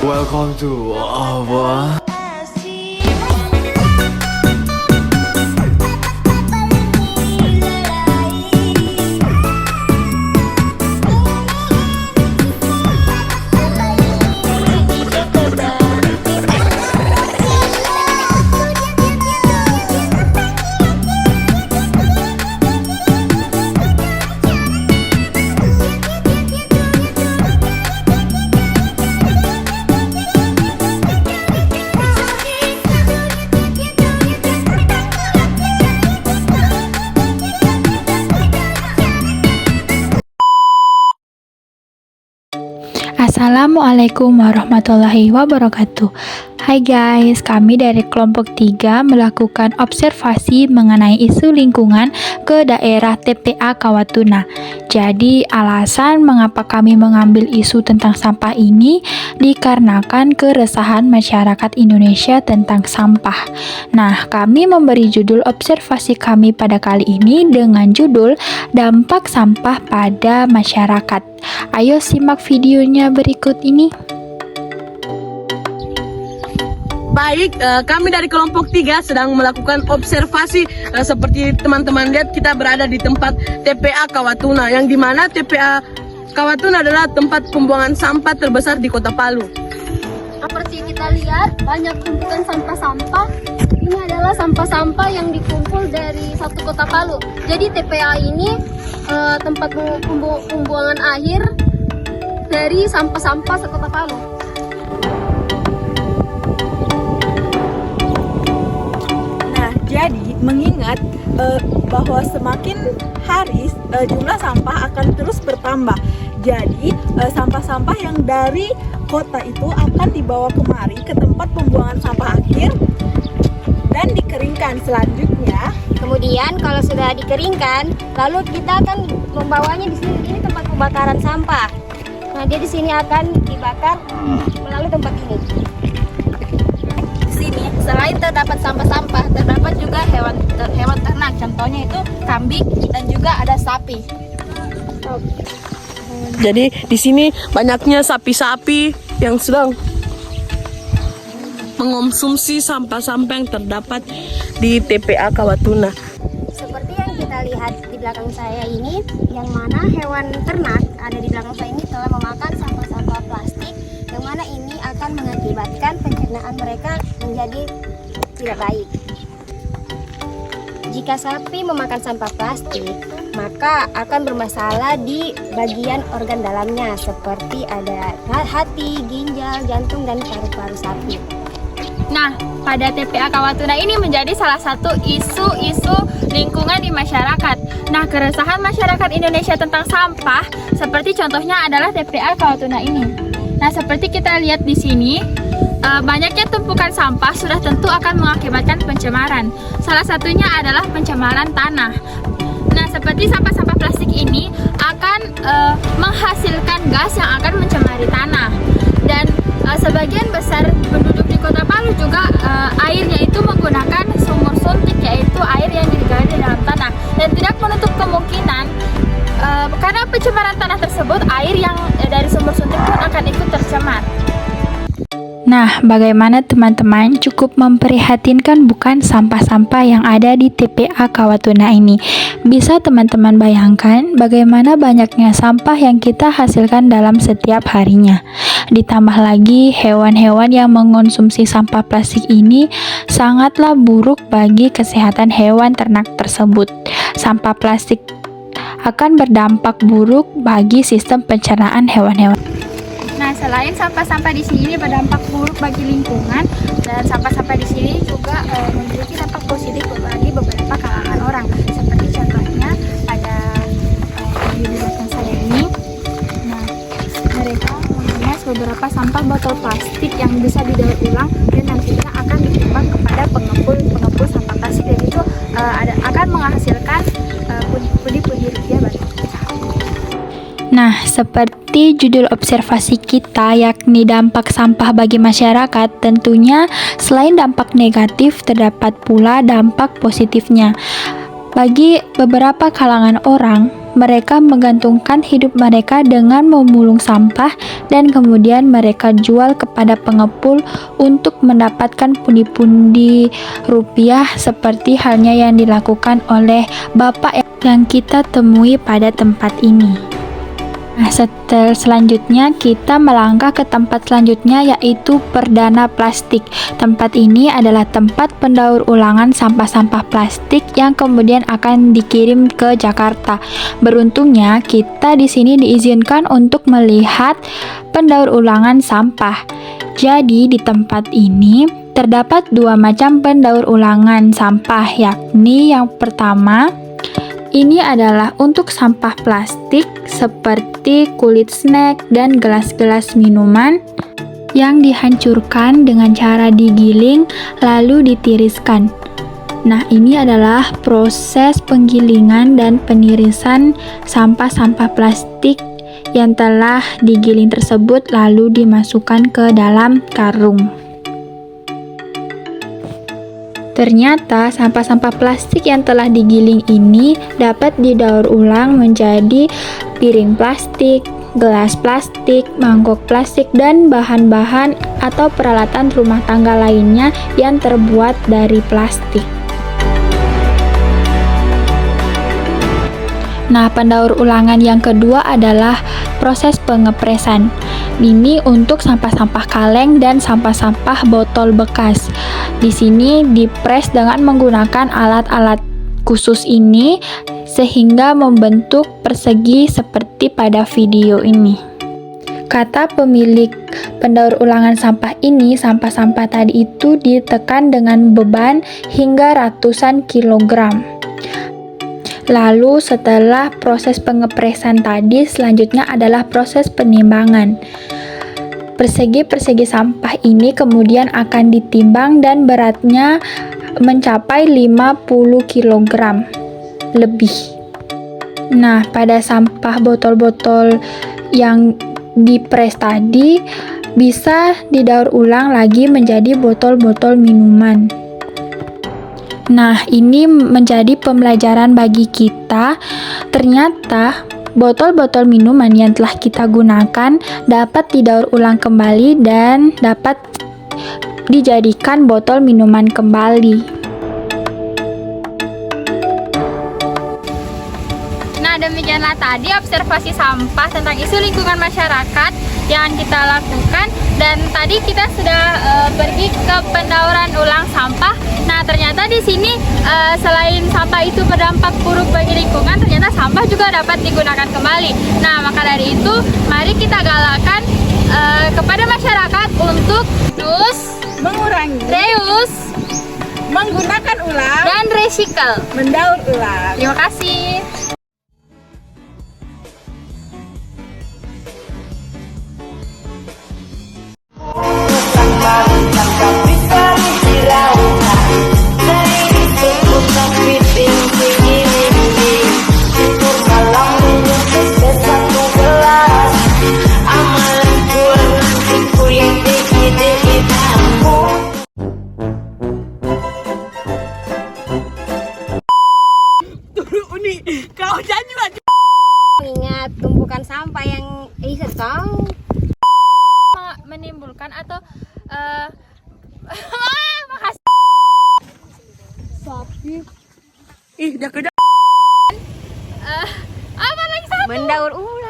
Welcome to our Assalamualaikum warahmatullahi wabarakatuh. Hai guys, kami dari kelompok 3 melakukan observasi mengenai isu lingkungan ke daerah TPA Kawatuna. Jadi alasan mengapa kami mengambil isu tentang sampah ini dikarenakan keresahan masyarakat Indonesia tentang sampah. Nah, kami memberi judul observasi kami pada kali ini dengan judul Dampak Sampah pada Masyarakat. Ayo simak videonya berikut ini. Baik, kami dari kelompok 3 sedang melakukan observasi. Seperti teman-teman lihat, kita berada di tempat TPA Kawatuna, yang dimana TPA Kawatuna adalah tempat pembuangan sampah terbesar di Kota Palu. Seperti kita lihat, banyak tumpukan sampah-sampah. Ini adalah sampah-sampah yang dikumpul dari satu Kota Palu. Jadi TPA ini tempat pembuangan akhir dari sampah-sampah sekota Palu. Jadi mengingat bahwa semakin hari jumlah sampah akan terus bertambah. Jadi sampah-sampah yang dari kota itu akan dibawa kemari ke tempat pembuangan sampah akhir dan dikeringkan. Selanjutnya, Kemudian kalau sudah dikeringkan, lalu kita akan membawanya di sini. Ini tempat pembakaran sampah. Nah, dia di sini akan dibakar melalui tempat ini. Sini selain terdapat sampah-sampah, terdapat juga hewan ternak, contohnya itu kambing dan juga ada sapi. Jadi di sini banyaknya sapi-sapi yang sedang mengonsumsi sampah-sampah yang terdapat di TPA Kawatuna. Seperti yang kita lihat di belakang saya ini, yang mana hewan ternak ada di belakang saya ini telah memakan sampah-sampah plastik, yang mana ini akan mengakibatkan pencernaan mereka menjadi tidak baik. Jika sapi memakan sampah plastik, maka akan bermasalah di bagian organ dalamnya, seperti ada hati, ginjal, jantung, dan paru-paru sapi. Nah, pada TPA Kawatuna ini menjadi salah satu isu-isu lingkungan di masyarakat. Nah, keresahan masyarakat Indonesia tentang sampah, seperti contohnya adalah TPA Kawatuna ini. Nah, seperti kita lihat di sini, banyaknya tumpukan sampah sudah tentu akan mengakibatkan pencemaran. Salah satunya adalah pencemaran tanah. Nah, seperti sampah-sampah plastik ini akan menghasilkan gas yang akan mencemari tanah. Dan sebagian besar penduduk di Kota Palu juga airnya itu menggunakan sumur suntik, yaitu air yang digali di dalam tanah, dan tidak menutup kemungkinan karena pencemaran tanah tersebut, air yang dari sumur suntik pun akan ikut tercemar. Nah, bagaimana teman-teman? Cukup memprihatinkan bukan sampah-sampah yang ada di TPA Kawatuna ini? Bisa teman-teman bayangkan bagaimana banyaknya sampah yang kita hasilkan dalam setiap harinya. Ditambah lagi hewan-hewan yang mengonsumsi sampah plastik ini sangatlah buruk bagi kesehatan hewan ternak tersebut. Sampah plastik akan berdampak buruk bagi sistem pencernaan hewan-hewan. Nah, selain sampah-sampah di sini berdampak buruk bagi lingkungan, dan sampah-sampah di sini juga memiliki dampak positif bagi beberapa kalangan orang. Seperti contohnya pada di belakang saya ini. Nah, mereka mengemas beberapa sampah botol plastik yang bisa didaur ulang dan nantinya akan ditimbang kepada pengepul sampah plastik, dan itu akan menghasilkan pundi-pundi rupiah bagi kita. Nah, seperti judul observasi kita, yakni dampak sampah bagi masyarakat, tentunya selain dampak negatif, terdapat pula dampak positifnya. Bagi beberapa kalangan orang, mereka menggantungkan hidup mereka dengan memulung sampah dan kemudian mereka jual kepada pengepul untuk mendapatkan pundi-pundi rupiah, seperti halnya yang dilakukan oleh bapak yang kita temui pada tempat ini. Nah, selanjutnya kita melangkah ke tempat selanjutnya, yaitu Perdana Plastik. Tempat ini adalah tempat pendaur ulangan sampah-sampah plastik yang kemudian akan dikirim ke Jakarta. Beruntungnya kita di sini diizinkan untuk melihat pendaur ulangan sampah. Jadi di tempat ini terdapat dua macam pendaur ulangan sampah, yakni yang pertama ini adalah untuk sampah plastik seperti kulit snack dan gelas-gelas minuman yang dihancurkan dengan cara digiling lalu ditiriskan. Nah, ini adalah proses penggilingan dan penirisan sampah-sampah plastik yang telah digiling tersebut lalu dimasukkan ke dalam karung. Ternyata sampah-sampah plastik yang telah digiling ini dapat didaur ulang menjadi piring plastik, gelas plastik, mangkok plastik, dan bahan-bahan atau peralatan rumah tangga lainnya yang terbuat dari plastik. Nah, pendaur ulangan yang kedua adalah proses pengepresan. Ini untuk sampah-sampah kaleng dan sampah-sampah botol bekas. Di sini dipres dengan menggunakan alat-alat khusus ini sehingga membentuk persegi seperti pada video ini. Kata pemilik pendaur ulangan sampah ini, sampah-sampah tadi itu ditekan dengan beban hingga ratusan kilogram. Lalu setelah proses pengepresan tadi, selanjutnya adalah proses penimbangan. Persegi-persegi sampah ini kemudian akan ditimbang dan beratnya mencapai 50 kg lebih. Nah, pada sampah botol-botol yang dipres tadi bisa didaur ulang lagi menjadi botol-botol minuman. Nah, ini menjadi pembelajaran bagi kita. Ternyata botol-botol minuman yang telah kita gunakan dapat didaur ulang kembali dan dapat dijadikan botol minuman kembali. Nah, demikianlah tadi observasi sampah tentang isu lingkungan masyarakat yang kita lakukan, dan tadi kita sudah pergi ke pendauran ulang sampah. Nah, ternyata di sini selain sampah itu berdampak buruk bagi lingkungan, ternyata sampah juga dapat digunakan kembali. Nah, maka dari itu mari kita galakkan kepada masyarakat untuk terus Mengurangi, reuse, menggunakan ulang, dan recycle. mendaur ulang. Terima kasih. Kau janji aja. Ingat tumpukan sampah yang kau Menimbulkan atau makasih. Ih, udah Apa lagi satu? mendaur ulang.